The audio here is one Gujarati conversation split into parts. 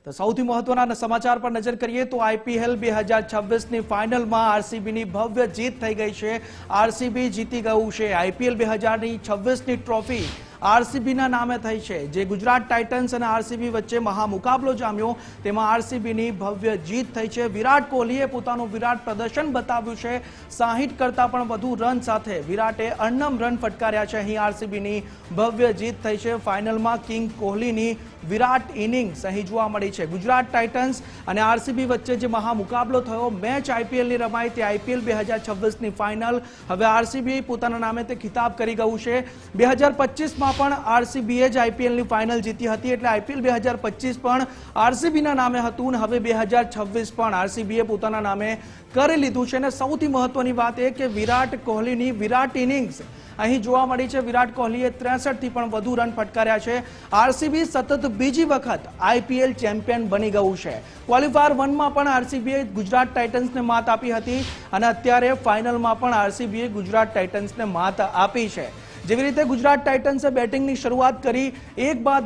તો સૌથી મહત્વના સમાચાર પર નજર કરીએ તો આઈપીએલ 2026ની ફાઇનલમાં આરસીબીની ભવ્ય જીત થઈ ગઈ છે। આરસીબી જીતી ગયું છે। આઈપીએલ 2026ની ટ્રોફી આરસીબીના નામે થઈ છે। જે ગુજરાત ટાઇટન્સ અને આરસીબી વચ્ચે મહામુકાબલો જામ્યો તેમાં આરસીબીની ભવ્ય જીત થઈ છે। વિરાટ કોહલીએ પોતાનું વિરાટ પ્રદર્શન બતાવ્યું છે। 60 કરતાં પણ વધુ રન સાથે વિરાટે અણનમ રન ફટકાર્યા છે। અહીં આરસીબીની ભવ્ય જીત થઈ છે। ફાઇનલમાં કિંગ કોહલીની વિરાટ ઇનિંગ્સ અહીં જોવા મળી છે। ગુજરાત ટાઇટન્સ અને આરસીબી વચ્ચે જે મહામુકાબલો થયો મેચ આઈપીએલની રમાઈ તે આઈપીએલ 2026ની ફાઇનલ હવે આરસીબી પોતાના નામે તે ખિતાબ કરી ગયું છે। 2025માં પણ આરસીબીએ જ આઈપીએલની ફાઇનલ જીતી હતી એટલે આઈપીએલ 2025 પણ આરસીબીના નામે હતું અને હવે 2026 પણ આરસીબીએ પોતાના નામે કરી લીધું છે। અને સૌથી મહત્વની વાત એ કે વિરાટ કોહલીની વિરાટ ઇનિંગ્સ અહીં જોવા મળી છે। વિરાટ કોહલીએ 63 થી પણ વધુ રન ફટકાર્યા છે। આરસીબી સતત બીજી વખત આઈપીએલ ચેમ્પિયન બની ગયું છે। ક્વોલિફાયર 1માં પણ આરસીબીએ ગુજરાત ટાઇટન્સને માત આપી હતી અને અત્યારે ફાઇનલમાં પણ આરસીબીએ ગુજરાત ટાઇટન્સને માત આપી છે। જેવી રીતે ગુજરાત ટાઇટન્સે બેટિંગની શરૂઆત કરી એક બાદ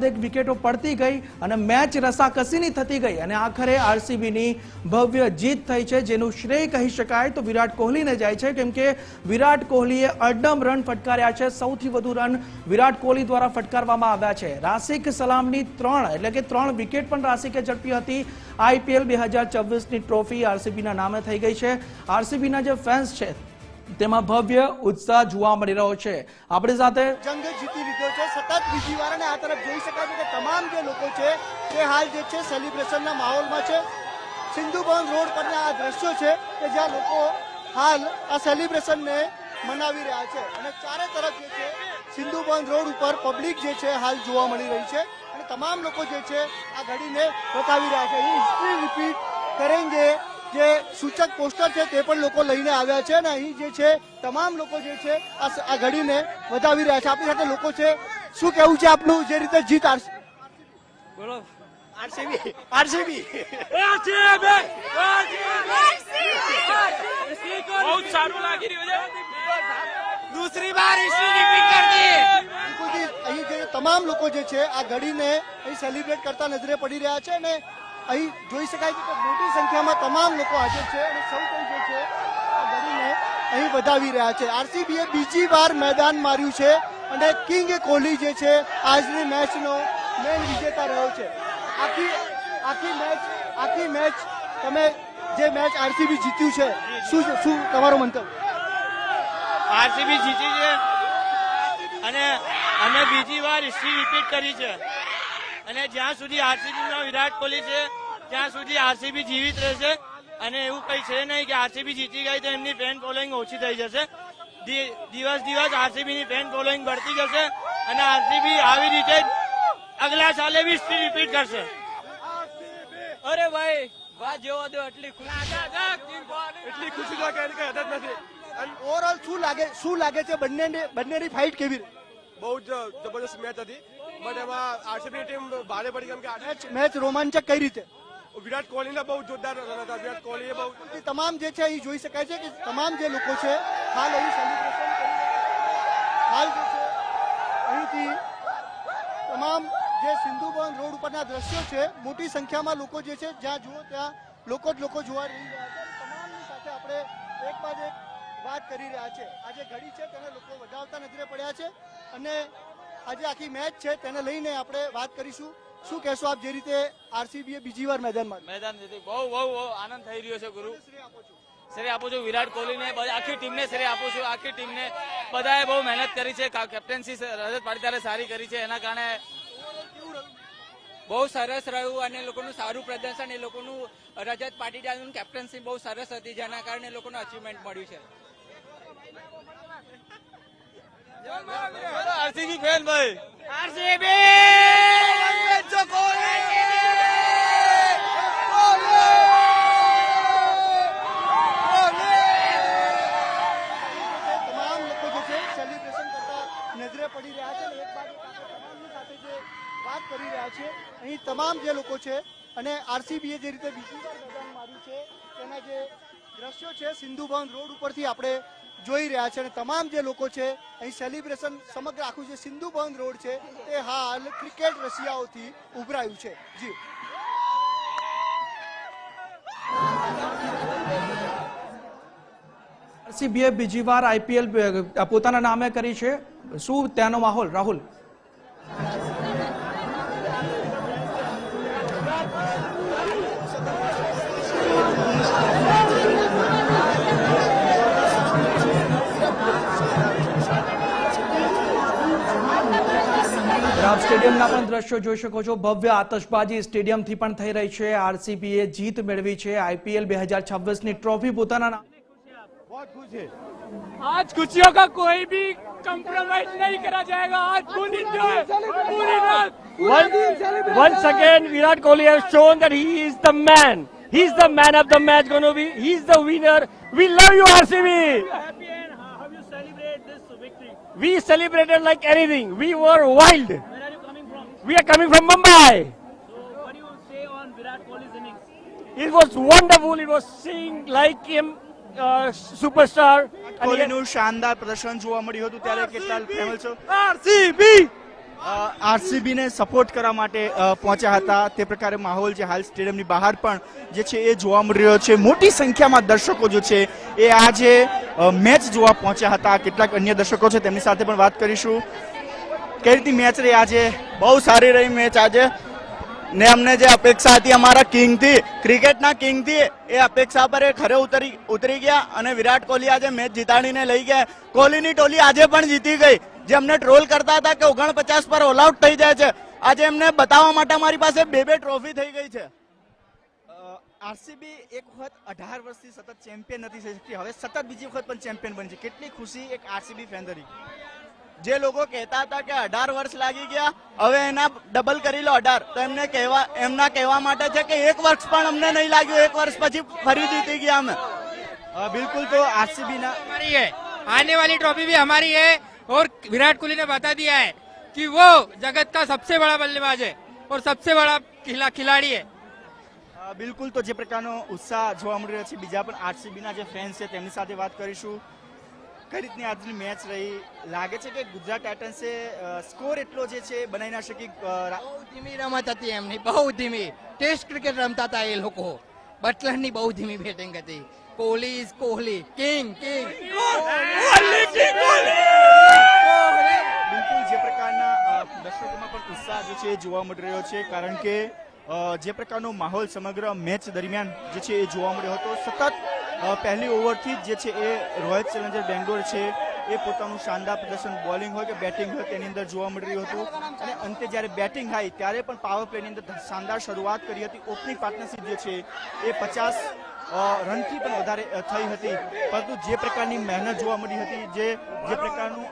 એક વિકેટો પડતી ગઈ અને મેચ રસાકસીની થતી ગઈ અને આખરે આરસીબીની ભવ્ય જીત થઈ છે। જેનું શ્રેય કહી શકાય તો વિરાટ કોહલીને જાય છે કેમ કે વિરાટ કોહલીએ અડમ રન ફટકાર્યા છે। સૌથી વધુ રન વિરાટ કોહલી દ્વારા ફટકારવામાં આવ્યા છે। રાશિક સલામની 3 એટલે કે 3 વિકેટ પણ રાશિકે ઝડપી હતી। આઈપીએલ 2026ની ટ્રોફી આરસીબીના નામે થઈ ગઈ છે। આરસીબીના જે ફેન્સ છે તેમાં ભવ્ય ઉત્સાહ જોવા મળી રહ્યો છે। આપણી સાથે જંગ જીતી લીધો છે સતત બીજી વાર અને આ તરફ જોઈ શકાય છે કે તમામ જે લોકો છે તે હાલ જે છે સેલિબ્રેશનના માહોલમાં છે। સિંધુ ભવન રોડ પરના આ દ્રશ્યો છે કે જ્યાં લોકો હાલ આ સેલિબ્રેશનને મનાવી રહ્યા છે અને ચારે તરફ જે છે સિંધુ ભવન રોડ ઉપર પબ્લિક જે છે હાલ જોવા મળી રહી છે અને તમામ લોકો જે છે આ ઘડીને બતાવી રહ્યા છે। હિસ્ટ્રી રિપીટ કરેંગે જે સૂચક પોસ્ટર છે તે પણ લોકો લઈને આવ્યા છે અને અહીં જે છે તમામ લોકો જે છે આ ઘડીને વધાવી રહ્યા છે। આપણી સાથે લોકો છે। શું કહેવું છે આપનું જે રીતે જીત બોલો આરસીબી આરસીબી બહુ સારું લાગી રહ્યું છે। દૂસરી બાર હિસ્ટ્રી રિપીટ કરી અહીં જે તમામ લોકો જે છે આ ઘડીને અહીં સેલિબ્રેટ કરતા નજરે પડી રહ્યા છે અને અહીં જોઈ શકાય છે કે મોટી સંખ્યામાં તમામ લોકો હાજર છે અને સૌ કોઈ જે છે આ ઘડીને અહીં વધાવી રહ્યા છે। આરસીબીએ બીજી વાર મેદાન માર્યું છે અને કિંગ કોહલી જે છે આજની મેચનો મેન વિજેતા રહ્યો છે। આખી મેચ તમે જે મેચ આરસીબી જીત્યું છે શું તમારો મંતવ્ય? આરસીબી જીતી છે અને અમે બીજી વાર હિસ્ટ્રી રિપીટ કરી છે અને જ્યાં સુધી આરસીબીમાં વિરાટ કોહલી છે ત્યાં સુધી આરસીબી જીવિત રહેશે અને એવું કઈ છે નહીં કે આરસીબી જીતી ગઈ તો એમની ફેન ફોલોઈંગ ઓછી થઈ જશે। દિવસ આરસીબીની ફેન ફોલોઈંગ बढ़તી જશે અને આરસીબી આવી રીતે અગલા સાલે બી હિસ્ટ્રી રિપીટ કરશે। અરે ભાઈ વાત જોવા દો એટલી ખુશી તો કઈ હદ જ નથી। અને ઓવરઓલ શું લાગે છે બંનેની ફાઇટ કેવી રહી? બહુ જ જબરદસ્ત મેચ હતી બટ એમાં આરસીબી ટીમ ભારે પડી કેમ કે મેચ રોમાંચક કઈ રીતે? વિરાટ કોહલીના બહુ જોરદાર રન હતા। વિરાટ કોહલીએ બહુ તમામ જે છે અહીં જોઈ શકાય છે કે તમામ જે લોકો છે હાલ અહીં સેલિબ્રેશન કરી હાલ જે છે અહીંથી તમામ જે સિંધુ ભવન રોડ ઉપરના દ્રશ્યો છે મોટી સંખ્યામાં લોકો જે છે જ્યાં જુઓ ત્યાં લોકો જ લોકો જોવા રહી રહ્યા છે। તમામની સાથે આપણે એક બાદ એક વાત કરી રહ્યા છે। આજે ઘડી છે તેને લોકો વધાવતા નજરે પડ્યા છે અને આજે આખી મેચ છે તેને લઈને આપણે વાત કરીશું। શું કહેશો આપ જે રીતે આરસીબીએ બીજી વાર મેદાન જીતી બહુ આનંદ થઈ રહ્યો છે ગુરુ। શ્રેય આપું છું વિરાટ કોહલીને આખી ટીમને શ્રેય આપું છું। આખી ટીમને બધાએ બહુ મહેનત કરી છે। કેપ્ટન્સી રજત પાટીદારે સારી કરી છે એના કારણે બહુ સરસ રહ્યું અને લોકોનું સારું પ્રદર્શન એ લોકોનું રજત પાટીદારનું કેપ્ટન્સી બહુ સરસ હતી જેના કારણે લોકોનું અચીવમેન્ટ મળ્યું છે। આરસીબી ફેન ભાઈ તમામ લોકો જે છે સેલિબ્રેશન કરતા નજરે પડી રહ્યા છે અને એક બાદ એક તમામની સાથે જે વાત કરી રહ્યા છે અહીં તમામ જે લોકો છે અને આરસીબીએ જે રીતે બીજી વાર મેદાન માર્યું છે તેના જે દ્રશ્યો છે સિંધુ ભવન રોડ ઉપરથી આપણે જોઈ રહ્યા છે અને તમામ જે લોકો છે અહીં સેલિબ્રેશન સમગ્ર આખું જે સિંધુ ભવન રોડ છે તે હાલ ક્રિકેટ રસિયાઓથી ઉભરાયું છે. જી આરસીબીએ બીજી વાર આઈપીએલ પોતાના નામે કરી છે. શું ત્યાંનો માહોલ, રાહુલ? આપ સ્ટેડિયમના પણ દ્રશ્યો જોઈ શકો છો. ભવ્ય આતશબાજી સ્ટેડિયમથી પણ થઈ રહી છે. આરસીબીએ જીત મેળવી છે. આઈપીએલ 2026ની ટ્રોફી પોતાના નામે. बहुत खुश है. आज खुशियों का कोई भी कंप्रोमाइज नहीं करा जाएगा. आज फुल एंजॉय पूरी रात. Once again, Virat Kohli has shown that he is the man. He is the man of the match. Gonna be. He is the winner. We love you, RCB. Happy and how you celebrate this victory? We celebrated like anything. We were wild. Where are you coming from? We are coming from Mumbai. So what do you say on Virat Kohli's innings? It was wonderful. It was seeing like him, superstar. કોહલીનું શાનદાર પ્રદર્શન જોવા મળ્યું હતું ત્યારે કેટલા ફેમસ RCB. આરસીબી ને સપોર્ટ કરવા માટે પહોંચ્યા હતા. તે પ્રકારે માહોલ જે હાલ સ્ટેડિયમની બહાર પણ જે છે એ જોવા મળી રહ્યો છે. મોટી સંખ્યામાં દર્શકો જે છે એ આજે મેચ જોવા પહોંચ્યા હતા. કેટલાક અન્ય દર્શકો છે તેમની સાથે પણ વાત કરીશું. કઈ રીતની મેચ રહી આજે? બહુ સારી રહી મેચ આજે ને અમને જે અપેક્ષા હતી અમારા કિંગ થી, ક્રિકેટના કિંગ થી, એ અપેક્ષા પર એ ખરે ઉતરી ગયા અને વિરાટ કોહલી આજે મેચ જીતાડીને લઈ ગયા. કોહલીની ટોલી આજે પણ જીતી ગઈ. જે અમને ટ્રોલ કરતા હતા કે 49 પર ઓલ આઉટ થઈ જાય છે, આજે એમને બતાવવા માટે અમારી પાસે 2 ટ્રોફી થઈ ગઈ છે. આરસીબી એક વખત 18 વર્ષથી સતત ચેમ્પિયન નથી થઈ શકતી, હવે સતત બીજી વખત પણ ચેમ્પિયન બની છે. કેટલી ખુશી એક આરસીબી ફેન તરીકે. જે લોકો કહેતા હતા કે 18 વર્ષ લાગી ગયા, હવે એના ડબલ કરી લો 18, તો એમના કહેવા માટે છે કે 1 વર્ષ પણ અમને નહીં લાગ્યું, 1 વર્ષ પછી ફરી જીતી ગયા અમે. बिल्कुल तो आरसीबी ना हमारी है, आने वाली ट्रॉफी भी हमारी है और विराट कोहली ने बता दिया है कि वो जगत का सबसे बड़ा बल्लेबाज है और सबसे बड़ा खिलाड़ी है. बिल्कुल तो जे प्रकारનો ઉત્સાહ જોવા મળી રહ્યો છે. બીજા પણ આરસીબી ના જે ફેન્સ છે તેમની સાથે વાત કરીશું. કઈ રીતની આજની મેચ રહી? લાગે છે કે ગુજરાત ટાઇટન્સે સ્કોર એટલો જે છે બનાવી ના શકી? બહુ ધીમી રમત હતી એમની, બહુ ધીમી. ટેસ્ટ ક્રિકેટ રમતા હતા એ લોકો. બટલરની બહુ ધીમી બેટિંગ હતી. Kohli is Kohli, king king. બિલકુલ જે પ્રકારના દર્શકોમાં પણ ઉત્સાહ જે છે એ જોવા મળી રહ્યો છે. કારણ કે જે પ્રકારનો માહોલ સમગ્ર મેચ દરમિયાન જે છે એ જોવા મળ્યો હતો. સતત પહેલી ઓવરથી જ જે છે એ રોયલ ચેલેન્જર બેંગ્લોર છે એ પોતાનું શાનદાર પ્રદર્શન બોલિંગ હોય કે બેટિંગ હોય તેની અંદર જોવા મળી રહ્યું હતું. અને અંતે જ્યારે બેટિંગ આવી ત્યારે પણ પાવર પ્લેની અંદર શાનદાર શરૂઆત કરી હતી. ઓપનિંગ પાર્ટનરશિપ જે છે એ 50 રનથી પણ વધારે થઈ હતી. પરંતુ જે પ્રકારની મહેનત જોવા મળી હતી, જે પ્રકારનું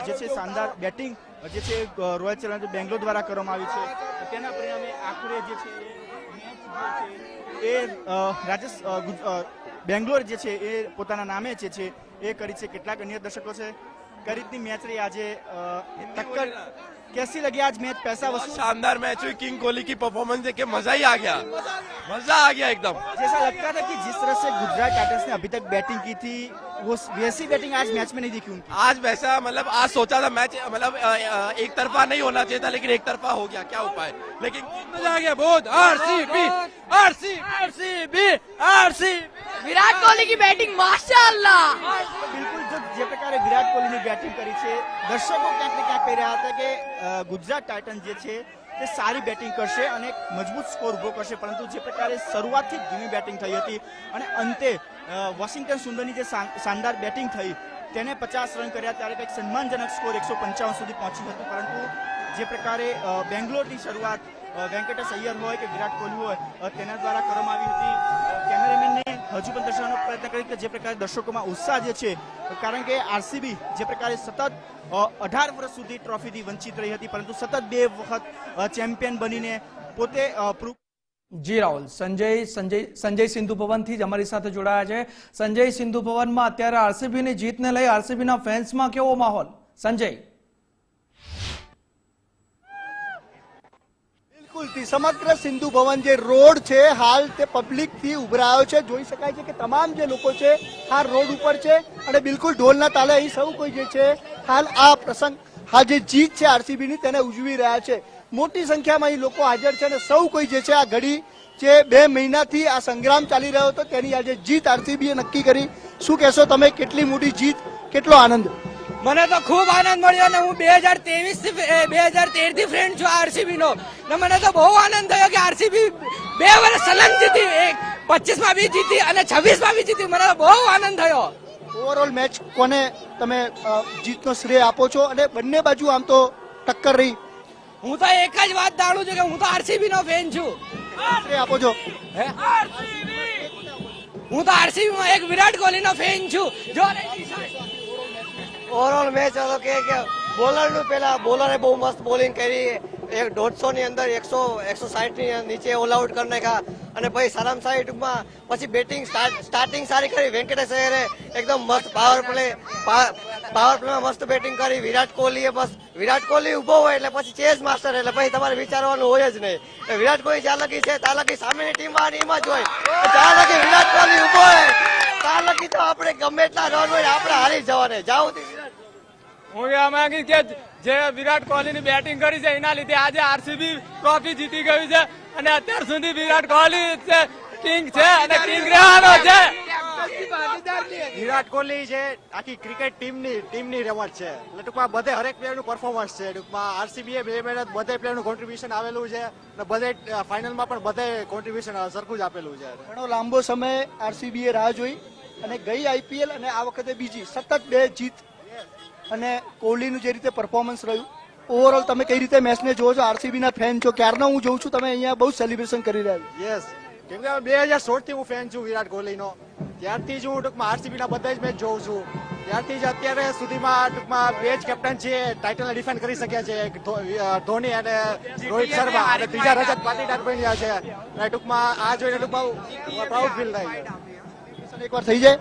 જે છે શાનદાર બેટિંગ જે છે રોયલ ચેલેન્જર બેંગ્લોર દ્વારા કરવામાં આવી છે, તેના પરિણામે આખરે જે છે એ બેંગ્લોર જે છે એ પોતાના નામે જે છે એ કરી છે. કેટલાક અન્ય દર્શકો છે. કઈ રીતની મેચ રહી આજે? टक्कर कैसी लगी आज मैच? पैसा वसूल? शानदार मैच हुई. किंग कोहली की परफॉर्मेंस देख के मजा ही आ गया, मजा आ गया एकदम. जैसा लगता था कि जिस तरह से गुजरात टाइटंस ने अभी तक बैटिंग की थी, वो वैसी बैटिंग आज मैच में नहीं दिखी उनकी. आज वैसा मतलब आज सोचा था मैच मतलब एक तरफा नहीं होना चाहिए था, लेकिन एक तरफा हो गया. क्या उपाय, लेकिन मजा आ गया बहुत. RCB RCB RCB Virat Kohli की बैटिंग माशाअल्लाह. बिल्कुल જે પ્રકારે વિરાટ કોહલીની બેટિંગ કરી છે, દર્શકો ક્યાંક ને ક્યાંક કહી રહ્યા હતા કે ગુજરાત ટાઇટન્સ જે છે તે સારી બેટિંગ કરશે અને એક મજબૂત સ્કોર ઉભો કરશે. પરંતુ જે પ્રકારે શરૂઆતથી જ ધીમી બેટિંગ થઈ હતી અને અંતે વોશિંગ્ટન સુંદરની જે શાનદાર બેટિંગ થઈ તેને 50 રન કર્યા ત્યારે કંઈક સન્માનજનક સ્કોર 155 સુધી પહોંચી હતી. પરંતુ જે પ્રકારે બેંગ્લોરની શરૂઆત વેંકટેશ અય્યર હોય કે વિરાટ કોહલી હોય તેના દ્વારા કરવામાં આવી હતી. કેમેરામેનને હજુ પણ દર્શાવવાનો પ્રયત્ન કરી કે જે પ્રકારે દર્શકોમાં ઉત્સાહ જે છે, કારણ કે આરસીબી જે પ્રકારે સતત 18 વર્ષ સુધી ટ્રોફીથી વંચિત રહી હતી, પરંતુ સતત 2 વખત ચેમ્પિયન બનીને પોતે જી રાહુલ, સંજય સિંધુ ભવનથી જ અમારી સાથે જોડાયા છે. સંજય, સિંધુ ભવનમાં અત્યારે આરસીબીની જીતને લઈ આરસીબીના ફેન્સમાં કેવો માહોલ? સંજય. बिल्कुल થી સમગ્ર સિંધુ ભવન જે રોડ છે હાલ તે પબ્લિક થી ઉભરાયો છે. જોઈ શકાય છે કે તમામ જે લોકો છે હાલ રોડ ઉપર છે અને બિલકુલ ઢોલના તાલે અહીં સૌ કોઈ જે છે હાલ આ પ્રસંગ આ જે જીત છે આરસીબી ની તેને ઉજવી રહ્યા છે. મોટી સંખ્યામાં અહીં લોકો હાજર છે અને સૌ કોઈ જે છે આ ઘડી જે 2 મહિનાથી આ સંગ્રામ ચાલી રહ્યો હતો તેની આજે જીત આરસીબીએ નક્કી કરી. શું કહેશો તમે, કેટલી મોટી જીત, કેટલો આનંદ? મને તો ખૂબ આનંદ મળ્યો ને હું 2013 થી ફ્રેન્ડ છું આરસીબી નો ને મને તો બહુ આનંદ થયો કે આરસીબી 2 વર્ષ સલંગ જીતી, 25 માં બી જીતી અને 26 માં બી જીતી. મને તો બહુ આનંદ થયો. ઓવરઓલ મેચ કોને તમે જીતનો શ્રેય આપો છો? અને બંને બાજુ આમ તો ટક્કર રહી. હું તો એક જ વાત જાણું છું કે હું તો આરસીબી નો ફેન છું. શ્રેય આપો છો? હું તો આરસીબી માં એક વિરાટ કોહલી નો ફેન છું. જો ઓવરઓલ મેચ હતો કે બોલર નું પેલા બોલરે બહુ મસ્ત બોલિંગ કરી, 150 ની અંદર 160 ની નીચે ઓલ આઉટ કરી નાખ્યા અને પછી સારામાં સારી ટૂંકમાં પછી બેટિંગ સ્ટાર્ટિંગ સારી કરી. વેંકટેશ અય્યરે એકદમ મસ્ત પાવર પ્લેમાં મસ્ત બેટિંગ કરી. વિરાટ કોહલી ઉભો હોય એટલે પછી ચેસ માસ્ટર, એટલે પછી તમારે વિચારવાનું હોય જ નહીં. વિરાટ કોહલી જ્યાં લગી છે ત્યાં લગી સામેની ટીમ વાળી એમાં જ હોય. જ્યાં લગી વિરાટ કોહલી ઉભો હોય ત્યાં લગી તો આપણે ગમે એટલા રન હોય આપણે હારી જવાને જાવ. હું કહેવા માંગીશ કે જે વિરાટ કોહલીની બેટિંગ કરી છે એના લીધે આજે આરસીબી ટ્રોફી જીતી ગયું છે અને અત્યાર સુધી વિરાટ કોહલી કિંગ છે અને કિંગ રહેવાનો છે. વિરાટ કોહલી છે આખી ક્રિકેટ ટીમની રમત છે. એટલે ટૂંકમાં બધે હરેક પ્લેયરનું પરફોર્મન્સ છે. ટૂંકમાં આરસીબીએ 2 મહેનત બધે પ્લેયરનું કોન્ટ્રીબ્યુશન આવેલું છે અને બધે ફાઇનલમાં પણ બધે કોન્ટ્રીબ્યુશન સરખું જ આપેલું છે. ઘણો લાંબો સમય આરસીબીએ રાહ જોઈ અને ગઈ આઈપીએલ અને આ વખતે બીજી સતત 2 જીત અને કોહલીનું જે રીતે પરફોર્મન્સ રહ્યું. ઓવરઓલ તમે કઈ રીતે મેચને જોવો છો? આરસીબી ના ફેન છો, ક્યારનો હું જોઉં છું તમે અહીંયા બહુ સેલિબ્રેશન કરી રહ્યા છો. યસ, કેમ કે 2016 થી હું ફેન છું વિરાટ કોહલીનો. ત્યારથી જ હું ટૂંકમાં આરસીબી ના બધા જ મેચ જોઉં છું. ત્યારથી જ અત્યારે સુધીમાં ટૂંકમાં 2 જ કેપ્ટન છે ટાઇટલને ડિફેન્ડ કરી શક્યા છે, ધોની અને રોહિત શર્મા, અને ત્રીજા રજત પાટીદાર બન્યા છે. અને ટૂંકમાં આ જોઈને ટૂંકમાં પ્રાઉડ ફીલ થાય છે. એકવાર થઈ જાય.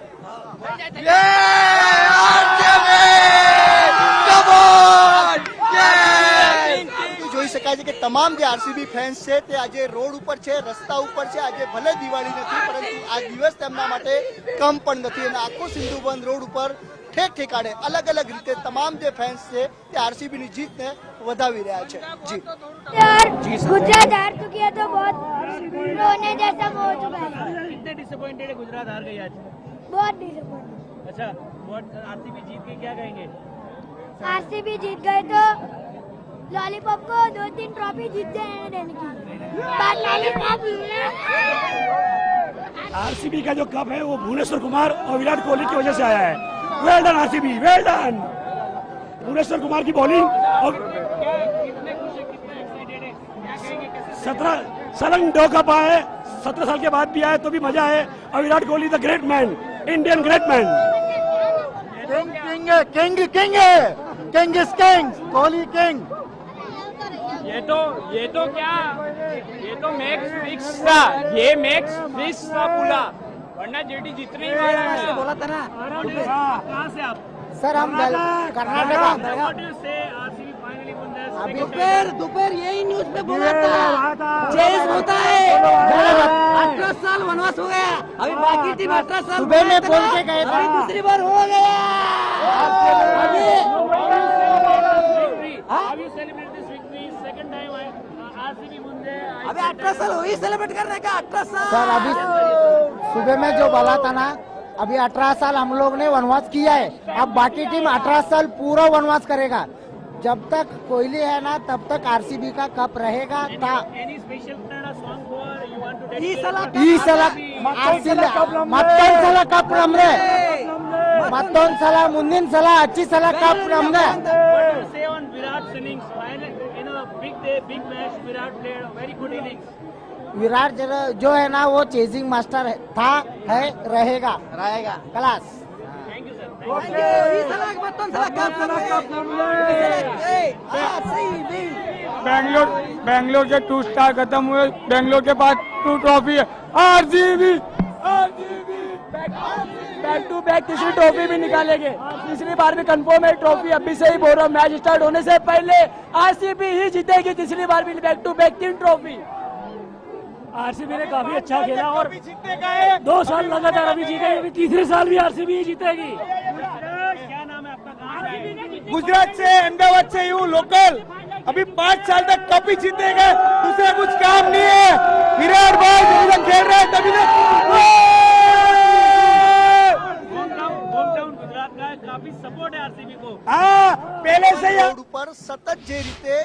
જોઈ શકાય છે કે તમામ જે આરસીબી ફેન્સ છે તે આજે રોડ ઉપર છે, રસ્તા ઉપર છે. આજે ભલે દિવાળી નથી પરંતુ આ દિવસ તેમના માટે કમ પણ નથી અને આખો સિંધુ ભવન રોડ ઉપર ઠેક ઠેકાણે અલગ અલગ રીતે તમામ જે ફેન્સ છે તે આરસીબી ની જીતને વધાવી રહ્યા છે. જી गुजरात हार चुकी है तो बहुत रोने जैसा हो चुका है. कितने डिसअपॉइंटेड है गुजरात हार गई आज? बहुत डिसअपॉइंटेड. अच्छा, आरसीबी जीत के क्या कहेंगे? आरसीबी जीत गए तो लॉलीपॉप को 2-3 ट्रॉफी जीत जाने देने की. आरसीबी का जो कप है वो भुवनेश्वर कुमार और विराट कोहली की वजह से आया है. Well done RCB, well done. Bhuvneshwar Kumar की बॉलिंग और 17 सलंग 2 कप आए, 17 साल के बाद भी आए तो भी मजा है. और Virat Kohli the great man, Indian great man. King is king, Kohli king. ये तो क्या, ये तो मैक्स फिक्स था, ये मैक्स फिक्स था पूरा, वरना जेडी जितने ही मारा है. बोला था ना. कहाँ से आप? सर हम कर्नाटक. दोपहर यही न्यूज पे बोला था चेस होता है. 18 साल वनवास हो गया, अभी बाकी टीम 18 साल सुबह में बोल के गए थे, दूसरी बार हो गया. अभी 18 साल वही सेलिब्रेट करने का. 18 साल सर अभी सुबह में जो बोला था ना, अभी 18 साल हम लोग ने वनवास किया है. अब बाकी टीम 18 साल पूरा वनवास करेगा. जब तक कोहली है ना तब तक आरसीबी का कप रहेगा. था ಈ ಸಲ ಮತ್ತೊಂದ್ ಸಲ ಕಪ್ ನಮ್ದೆ, ಮತ್ತೊಂದ್ ಸಲ ಮುಂದಿನ ಸಲ ಹಚ್ಚಿ ಸಲ ಕಪ್ ನಮ್ದೆ. विराट जो है ना वो चेजिंग मास्टर था, है, रहेगा क्लास. बैंगलोर के 2 स्टार खत्म हुए, बैंगलोर के पास 2 ट्रॉफी है. आरसीबी बैक टू बैक तीसरी ट्रॉफी भी निकालेंगे। तीसरी बार भी कंफर्म है ट्रॉफी, अभी से ही बोल रहा हूँ, मैच स्टार्ट होने से पहले आरसीबी ही जीतेगी तीसरी बार भी back to back 3 trophy. RCB ने काफी अच्छा खेला और 2 साल लगातार अभी जीतेगी, अभी तीसरे साल भी आरसीबी ही जीतेगी। क्या नाम है आपका, कहाँ से आए? गुजरात से, अहमदाबाद से हूँ, लोकल। अभी 5 साल तक कप ही जीतेंगे, दूसरा कुछ काम नहीं है। विराट भाई जब तक खेल रहे हैं तभी होमटाउन गुजरात का है, काफी सपोर्ट है आरसीबी को। हाँ पहले से ही રોડ ઉપર સતત જે રીતે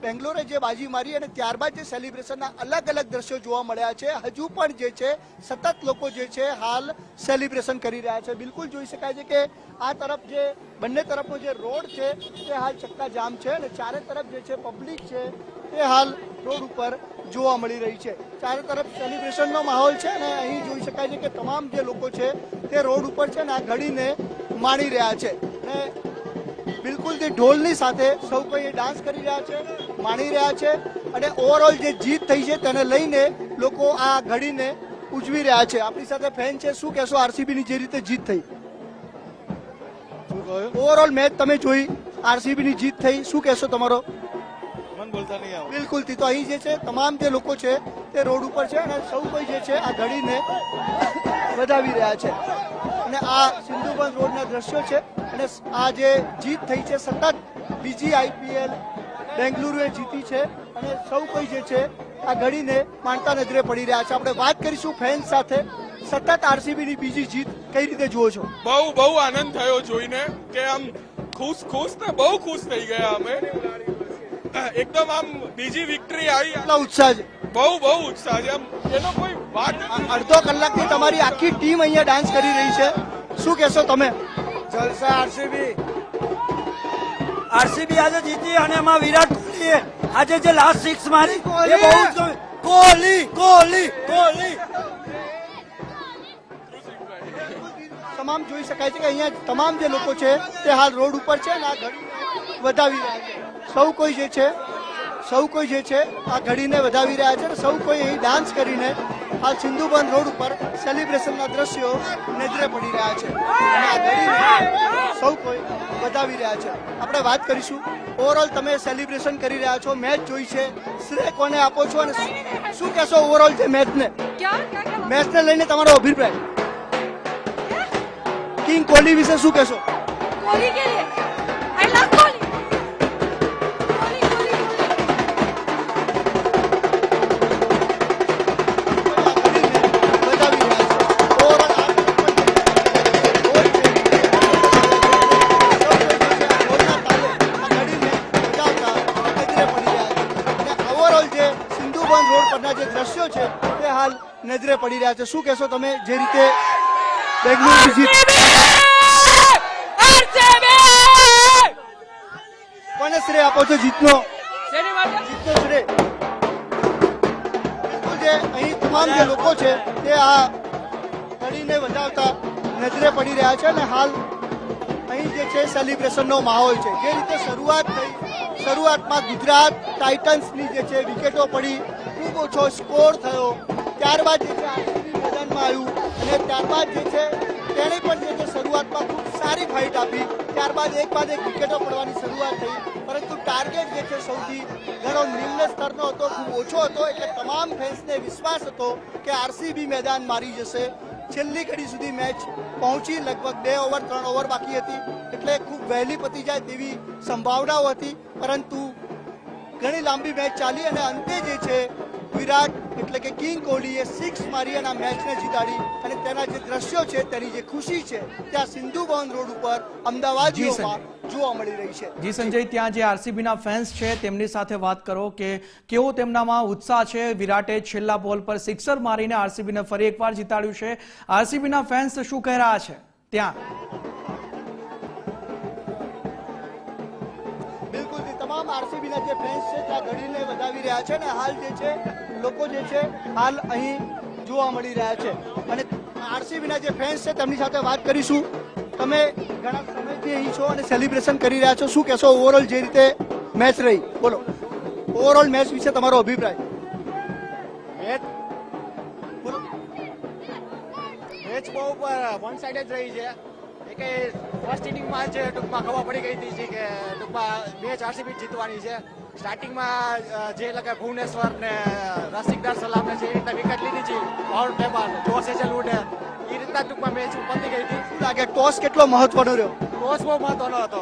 બેંગ્લોરે જે બાજી મારી અને ત્યારબાદ જે સેલિબ્રેશનના અલગ અલગ દ્રશ્યો જોવા મળ્યા છે, હજુ પણ જે છે સતત લોકો જે છે હાલ સેલિબ્રેશન કરી રહ્યા છે। બિલકુલ જોઈ શકાય છે કે આ તરફ જે બંને તરફનો જે રોડ છે તે હાલ ચક્કાજામ છે અને ચારે તરફ જે છે પબ્લિક છે તે હાલ રોડ ઉપર જોવા મળી રહી છે। ચારે તરફ સેલિબ્રેશનનો માહોલ છે અને અહીં જોઈ શકાય છે કે તમામ જે લોકો છે તે રોડ ઉપર છે ને આ ઘડીને માણી રહ્યા છે અને બિલકુલ તે ઢોલની સાથે સૌ કોઈ ડાન્સ કરી રહ્યા છે, માણી રહ્યા છે અને ઓવરઓલ જે જીત થઈ છે તેને લઈને લોકો આ ઘડીને ઉજવી રહ્યા છે। આપણી સાથે ફેન છે, શું કહેશો આરસીબી ની જે રીતે જીત થઈ? ઓવરઓલ મેચ તમે જોઈ, આરસીબી ની જીત થઈ, શું કહેશો તમારો? બિલકુલ તો અહીં જે છે તમામ જે લોકો છે તે રોડ ઉપર છે અને સૌ કોઈ જે છે આ ઘડીને વધાવી રહ્યા છે અને આ સિંધુબંધ રોડના દ્રશ્યો છે અને આ જે જીત થઈ છે સતત બીજી આઈપીએલ બેંગલુરુએ જીતી છે અને સૌ કોઈ જે છે આ ઘડીને માણતા નજરે પડી રહ્યા છે। આપણે વાત કરીશું ફેન્સ સાથે, સતત આરસીબી ની બીજી જીત કઈ રીતે જુઓ છો? બહુ આનંદ થયો જોઈને કે આમ ખુશ ને બહુ ખુશ થઈ ગયા અમે। એકદમ આમ બીજી વિક્ટરી આવી, કેટલો ઉત્સાહ છે? બહુ ઉત્સાહ છે આમ, એનો કોઈ વાત નથી। અડધો કલાકથી તમારી આખી ટીમ અહીંયા ડાન્સ કરી રહી છે, શું કહેશો તમે? જલસા આરસીબી આજે જીતી અને એમાં વિરાટ કોહલીએ આજે જે લાસ્ટ 6 મારી એ બહુ જ કોહલી તમામ જોઈ શકાય છે કે અહીંયા તમામ જે લોકો છે તે હાલ રોડ ઉપર છે અને આ ઘડી વધાવી રહ્યા છે। સૌ કોઈ જે છે આ ઘડીને વધાવી રહ્યા છે અને સૌ કોઈ અહીં ડાન્સ કરીને હાલ સિંધુબંધ રોડ ઉપર સેલિબ્રેશનના દ્રશ્યો નજરે પડી રહ્યા છે અને આ ઘડીને સૌ કોઈ વધાવી રહ્યા છે। આપણે વાત કરીશું, ઓવરઓલ તમે સેલિબ્રેશન કરી રહ્યા છો, મેચ જોઈ છે, શ્રેય કોને આપો છો અને શું કહેશો ઓવરઓલ જે મેચને લઈને તમારો અભિપ્રાય? કિંગ કોહલી વિશે શું કહેશો? कोहली के लिए आई लव कोहली। દ્રશ્યો છે તે હાલ નજરે પડી રહ્યા છે, શું કહેશો તમે જે રીતે બેંગ્લોરની જીત? કોને શ્રેય આપો છો જીતનો? જીતનો શ્રેય બિલકુલ જે અહીં તમામ જે લોકો છે તે આ ઘડીને વધાવતા નજરે પડી રહ્યા છે અને હાલ અહીં જે છે સેલિબ્રેશનનો માહોલ છે। જે રીતે શરૂઆત થઈ, શરૂઆતમાં ગુજરાત ટાઇટન્સની જે છે વિકેટો પડી, ખૂબ ઓછો સ્કોર થયો, ત્યારબાદ જે છે આરસીબી મેદાનમાં આવ્યું અને ત્યારબાદ જે છે તેણે પણ જે છે શરૂઆતમાં ખૂબ સારી ફાઇટ આપી, ત્યારબાદ એક બાદ એક વિકેટો પડવાની શરૂઆત થઈ, પરંતુ ટાર્ગેટ જે છે સૌથી ઘણો નિમ્ન સ્તરનો હતો, ખૂબ ઓછો હતો, એટલે તમામ ફેન્સને વિશ્વાસ હતો કે આરસીબી મેદાન મારી જશે। છેલ્લી ઘડી સુધી મેચ પહોંચી, લગભગ 2 ઓવર 3 ઓવર બાકી હતી એટલે ખૂબ વહેલી પતી જાય તેવી સંભાવનાઓ હતી, પરંતુ ઘણી લાંબી મેચ ચાલી અને અંતે જે છે વિરાટ એટલે કે કિંગ કોહલીએ 6 મારી અને આ મેચને જીતાડી અને તેના જે દ્રશ્યો છે તેની જે ખુશી છે ત્યાં સિંધુબંધ રોડ ઉપર અમદાવાદીઓમાં જોવા મળી રહી છે। જી સંજય, ત્યાં જે આરસીબીના ફેન્સ છે તેમની સાથે વાત કરો કે કેવો તેમનામાં ઉત્સાહ છે। વિરાટે છેલ્લા બોલ પર સિક્સર મારીને આરસીબીને ફરી એકવાર જીતાડ્યું છે, આરસીબીના ફેન્સ શું કહી રહ્યા છે ત્યાં? બિલકુલ તમામ આરસીબીના જે ફેન્સ છે ત્યાં ઘડીને વધાવી રહ્યા છે અને હાલ જે છે લોકો જે છે હાલ અહીં જોવા મળી રહ્યા છે અને આરસીબીના જે ફેન્સ છે તેમની સાથે વાત કરીશું। તમે ઘણા સમયથી અહીં છો અને સેલિબ્રેશન કરી રહ્યા છો, શું કહેશો ઓવરઓલ જે રીતે મેચ રહી? બોલો ઓવરઓલ મેચ વિશે તમારો અભિપ્રાય। મેચ બહુ વન સાઇડ જ રહી છે એ કે ફર્સ્ટ ઇનિંગમાં જ ટૂંકમાં ખબર પડી ગઈ હતી કે ટૂંકમાં મેચ આરસીબી જીતવાની છે. સ્ટાર્ટિંગમાં જે લગે ભુવનેશ્વર ને રસિકદાર સલામને છે એ રીતે વિકેટ લીધી છે, પાવર પ્લેમાં જોશ હેઝલવુડે એ રીતના ટૂંકમાં મેચ પતી ગઈ હતી. શું લાગે ટોસ કેટલો મહત્વનો રહ્યો? ટોસ બહુ મહત્વનો હતો,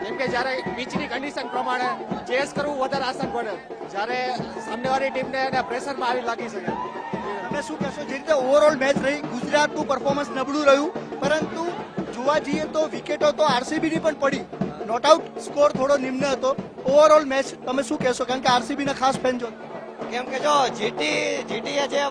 કેમ કે જ્યારે પિચની કન્ડિશન પ્રમાણે ચેસ કરવું વધારે આસાન પડે, જ્યારે સામેવાળી ટીમને પ્રેશરમાં આવી લાગી શકે. તમે શું કહેશો? જે રીતે ઓવરઓલ મેચ રહી, ગુજરાતનું પરફોર્મન્સ નબળું રહ્યું, પરંતુ જોવા જઈએ તો વિકેટો તો આરસીબીની પણ પડી, નોટ આઉટ સ્કોર થોડો નિમ્ન હતો. ઓવરઓલ મેચ તમે શું કહેશો? કારણ કે આરસીબીના ખાસ ફેન છો. કેમ કે જો જીટીએ જે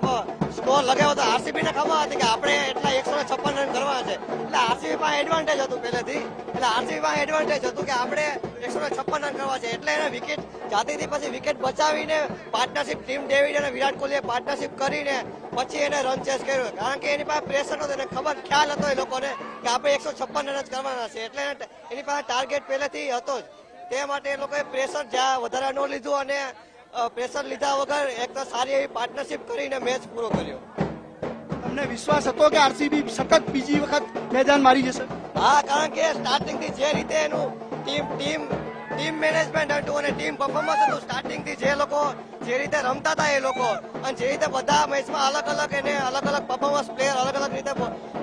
સ્કોર લગાવ્યો હતો આરસીબી ને ખબર હતી કે આપણે એટલા 156 રન કરવાના છે, એટલે આરસીબી પાસે એડવાન્ટેજ હતું પહેલેથી, એટલે આરસીબી પાસે એડવાન્ટેજ હતું કે આપણે 156 રન કરવા છે, એટલે એને વિકેટ જાતીથી પછી વિકેટ બચાવીને પાર્ટનરશિપ ટીમ ડેવિડ અને વિરાટ કોહલીએ પાર્ટનરશિપ કરીને પછી એને રન ચેસ કર્યો, કારણ કે એની પાસે પ્રેશર નહોતું, એને ખબર ખ્યાલ હતો એ લોકોને કે આપણે 156 રન જ કરવાના છે, એટલે એની પાસે ટાર્ગેટ પહેલેથી હતો જ. તે માટે એ લોકોએ પ્રેશર જ્યાં વધારે ન લીધું અને પ્રેશર લીધા વગર એક તો સારી એવી પાર્ટનરશિપ કરીને મેચ પૂરો કર્યો. તમને વિશ્વાસ હતો કે આરસીબી સતત બીજી વખત મેદાન મારી જશે? હા, કારણ કે સ્ટાર્ટિંગથી જે રીતે એનું ટીમ મેનેજમેન્ટ હતું અને ટીમ પરફોર્મન્સ હતું, સ્ટાર્ટિંગથી જે લોકો જે રીતે રમતા હતા એ લોકો અને જે રીતે બધા મેચમાં અલગ અલગ પરફોર્મન્સ પ્લેયર અલગ અલગ રીતે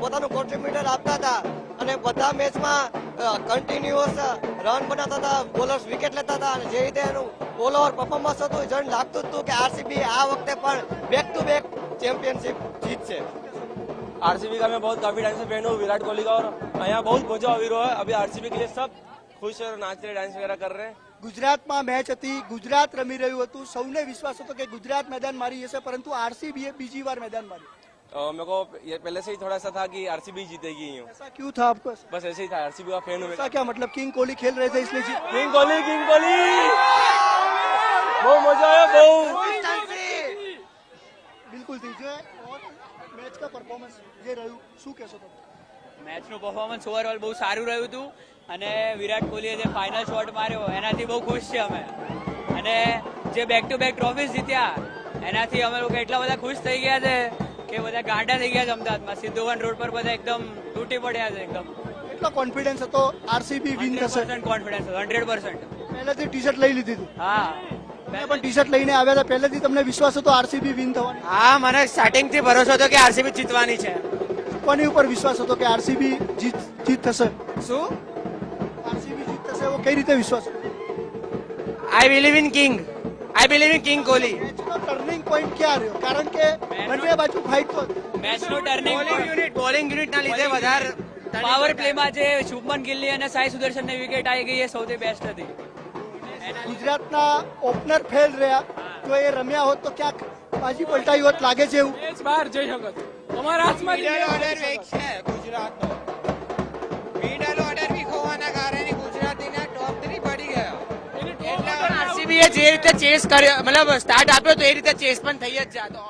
પોતાનું કોન્ટ્રીબ્યુટર આપતા હતા અને બધા મેચમાં કન્ટિન્યુઅસ રન બનાવતા હતા, બોલર્સ વિકેટ લેતા હતા, અને જે રીતે એનું ઓલ ઓવર પરફોર્મન્સ હતું જણ લાગતું હતું કે આરસીબી આ વખતે પણ બેક टू बैक चैंपियनशिप जीतશે. आरसीबी का मैं बहुत काफी टाइम से फैन हूँ विराट कोहली का, और यहाँ बहुत मजा આવી રહ્યો है. अभी आरसीबी के लिए सब खुश और नाच रहे, डांस वगैरह कर रहे हैं. ગુજરાતમાં મેચ હતી, ગુજરાત રમી રહ્યું હતું, સૌને વિશ્વાસ હતો કે ગુજરાત મેદાન મારી જશે, પરંતુ આરસીબીએ બીજી વાર મેદાન માર્યું. मेरे को ये पहले से ही थोड़ा सा था कि आरसीबी जीतेगी ही. ऐसा क्यों था आपको? बस ऐसे ही था, आरसीबी का फैन हूँ मैं. ऐसा क्या मतलब? किंग कोहली खेल रहे थे इसलिए जीत? किंग कोहली બહુ મજા આવ્યો, બહુ. બિલકુલ થી જો મેચ કા પરફોર્મન્સ જે રહ્યું, શું કહેશો તમે? મેચનું પરફોર્મન્સ ઓવરઓલ બહુ સારું રહ્યું હતું અને વિરાટ કોહલીએ જે ફાઇનલ શોટ માર્યો એનાથી બહુ ખુશ છે અમે, અને જે બેક ટુ બેક ટ્રોફીઝ જીત્યા એનાથી અમે લોકો એટલા બધા ખુશ થઈ ગયા છે કે બધા ગાંડા થઈ ગયા છે. અમદાવાદમાં સિદ્ધુવન રોડ પર બધા એકદમ તૂટી પડ્યા છે એકદમ. એટલો કોન્ફિડન્સ હતો આરસીબી વિન થશે? 100% કોન્ફિડન્સ 100%. પહેલેથી ટી શર્ટ લઈ લીધી હતી? હા, મેં પણ ટી શર્ટ લઈને આવ્યા હતા. પહેલેથી તમને વિશ્વાસ હતો આરસીબી વિન થવાની? હા, મને સ્ટાર્ટિંગ થી ભરોસો હતો કે આરસીબી જીતવાની છે. કોની ઉપર વિશ્વાસ હતો કે આરસીબી જીત થશે? શું આરસીબી જીત થશે એવો કઈ રીતે વિશ્વાસ હતો? I believe in king Kohli. મેચનો ટર્નિંગ પોઈન્ટ ક્યાં રહ્યો? કારણ કે બંને બાજુ ફાઇટ તો મેચનું ટર્નિંગ બોલિંગ યુનિટ ના લીધે વધારે પાવર પ્લેમાં જે શુભમન ગિલની અને સાઈ સુદર્શનની વિકેટ આવી ગઈ એ સૌથી બેસ્ટ હતી. ગુજરાતના ઓપનર ફેલ રહ્યા, જો એ રમ્યા હોત તો ક્યાંક બાજી પલટાઈ હોત, લાગે છે એવું? મેચ બહાર જઈ શકો છો, તમારા હાથમાં મિડલ ઓર્ડર વીક છે ગુજરાતનો. મિડલ ઓર્ડર વીક હોવાના કારણે ગુજરાતીના ટોપ 3 પડી ગયા. આરસીબી એ જે રીતે ચેસ કર્યો, મતલબ સ્ટાર્ટ આપ્યો તો એ રીતે ચેસ પણ થઈ જ જાતો.